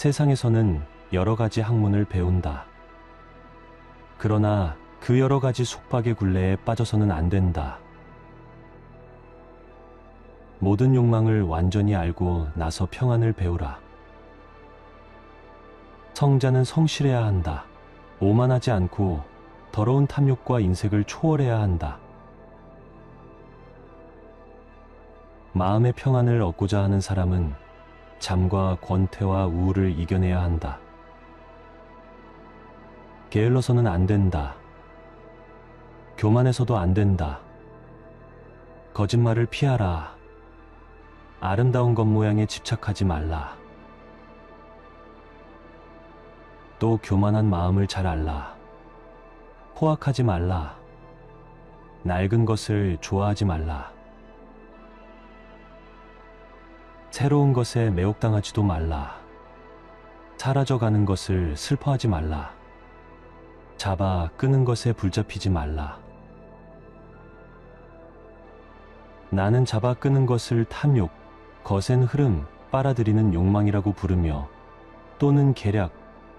세상에서는 여러 가지 학문을 배운다. 그러나 그 여러 가지 속박의 굴레에 빠져서는 안 된다. 모든 욕망을 완전히 알고 나서 평안을 배우라. 성자는 성실해야 한다. 오만하지 않고 더러운 탐욕과 인색을 초월해야 한다. 마음의 평안을 얻고자 하는 사람은 잠과 권태와 우울을 이겨내야 한다. 게을러서는 안 된다. 교만해서도 안 된다. 거짓말을 피하라. 아름다운 겉모양에 집착하지 말라. 또 교만한 마음을 잘 알라. 포악하지 말라. 낡은 것을 좋아하지 말라. 새로운 것에 매혹당하지도 말라. 사라져가는 것을 슬퍼하지 말라. 잡아 끄는 것에 붙잡히지 말라. 나는 잡아 끄는 것을 탐욕, 거센 흐름, 빨아들이는 욕망이라고 부르며 또는 계략,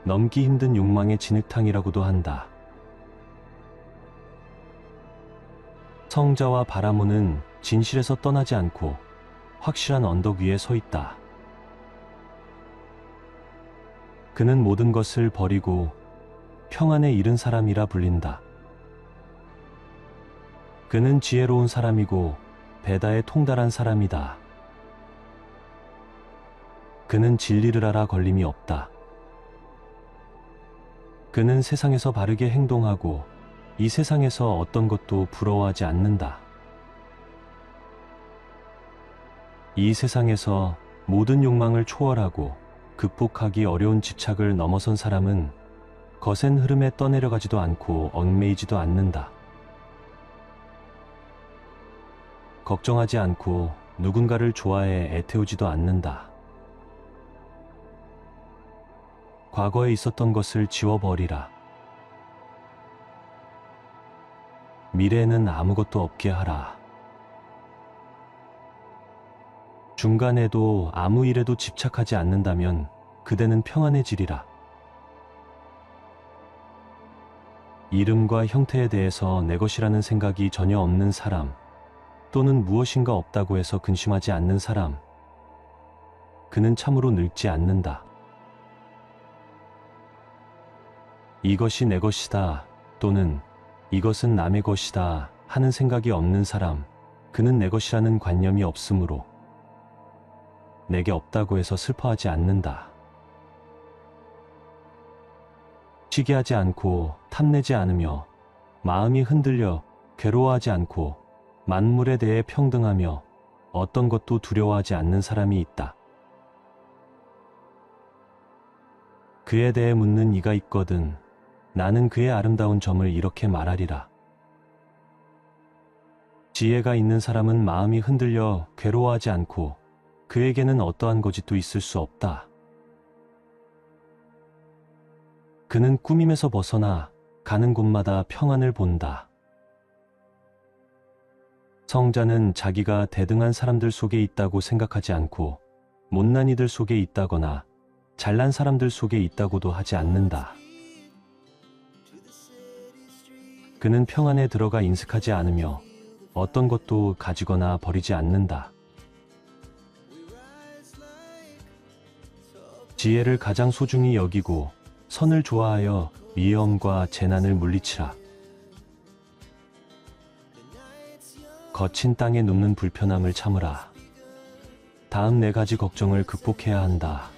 넘기 힘든 욕망의 진흙탕이라고도 한다. 성자와 바라모는 진실에서 떠나지 않고 확실한 언덕 위에 서 있다. 그는 모든 것을 버리고 평안에 이른 사람이라 불린다. 그는 지혜로운 사람이고 배다에 통달한 사람이다. 그는 진리를 알아 걸림이 없다. 그는 세상에서 바르게 행동하고 이 세상에서 어떤 것도 부러워하지 않는다. 이 세상에서 모든 욕망을 초월하고 극복하기 어려운 집착을 넘어선 사람은 거센 흐름에 떠내려가지도 않고 얽매이지도 않는다. 걱정하지 않고 누군가를 좋아해 애태우지도 않는다. 과거에 있었던 것을 지워버리라. 미래에는 아무것도 없게 하라. 중간에도 아무 일에도 집착하지 않는다면 그대는 평안해지리라. 이름과 형태에 대해서 내 것이라는 생각이 전혀 없는 사람, 또는 무엇인가 없다고 해서 근심하지 않는 사람, 그는 참으로 늙지 않는다. 이것이 내 것이다 또는 이것은 남의 것이다 하는 생각이 없는 사람, 그는 내 것이라는 관념이 없으므로 내게 없다고 해서 슬퍼하지 않는다. 시기하지 않고 탐내지 않으며 마음이 흔들려 괴로워하지 않고 만물에 대해 평등하며 어떤 것도 두려워하지 않는 사람이 있다. 그에 대해 묻는 이가 있거든 나는 그의 아름다운 점을 이렇게 말하리라. 지혜가 있는 사람은 마음이 흔들려 괴로워하지 않고 그에게는 어떠한 거짓도 있을 수 없다. 그는 꾸밈에서 벗어나 가는 곳마다 평안을 본다. 성자는 자기가 대등한 사람들 속에 있다고 생각하지 않고 못난 이들 속에 있다거나 잘난 사람들 속에 있다고도 하지 않는다. 그는 평안에 들어가 인색하지 않으며 어떤 것도 가지거나 버리지 않는다. 지혜를 가장 소중히 여기고 선을 좋아하여 위험과 재난을 물리치라. 거친 땅에 눕는 불편함을 참으라. 다음 4가지 걱정을 극복해야 한다.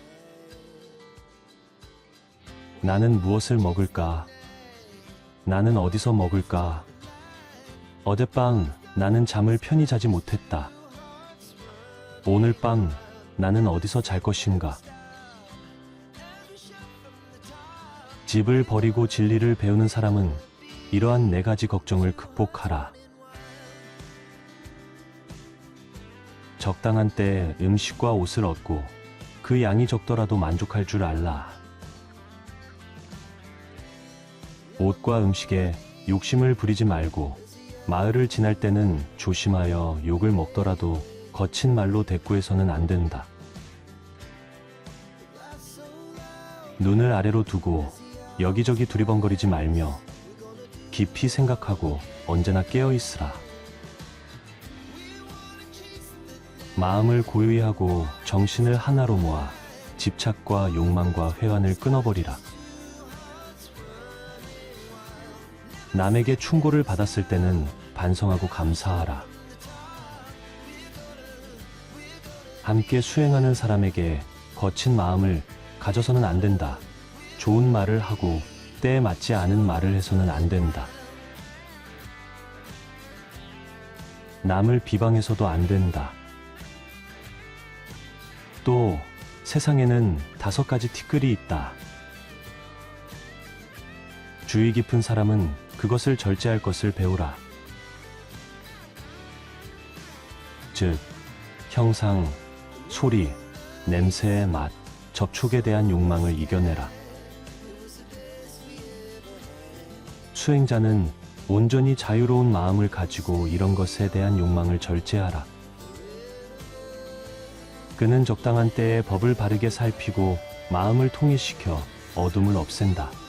나는 무엇을 먹을까? 나는 어디서 먹을까? 어젯밤 나는 잠을 편히 자지 못했다. 오늘 밤 나는 어디서 잘 것인가? 집을 버리고 진리를 배우는 사람은 이러한 4가지 걱정을 극복하라. 적당한 때에 음식과 옷을 얻고 그 양이 적더라도 만족할 줄 알라. 옷과 음식에 욕심을 부리지 말고 마을을 지날 때는 조심하여 욕을 먹더라도 거친 말로 대꾸해서는 안 된다. 눈을 아래로 두고 여기저기 두리번거리지 말며 깊이 생각하고 언제나 깨어있으라. 마음을 고요히 하고 정신을 하나로 모아 집착과 욕망과 회환을 끊어버리라. 남에게 충고를 받았을 때는 반성하고 감사하라. 함께 수행하는 사람에게 거친 마음을 가져서는 안 된다. 좋은 말을 하고 때에 맞지 않은 말을 해서는 안 된다. 남을 비방해서도 안 된다. 또 세상에는 5가지 티끌이 있다. 주의 깊은 사람은 그것을 절제할 것을 배우라. 즉, 형상, 소리, 냄새의 맛, 접촉에 대한 욕망을 이겨내라. 수행자는 온전히 자유로운 마음을 가지고 이런 것에 대한 욕망을 절제하라. 그는 적당한 때에 법을 바르게 살피고 마음을 통일시켜 어둠을 없앤다.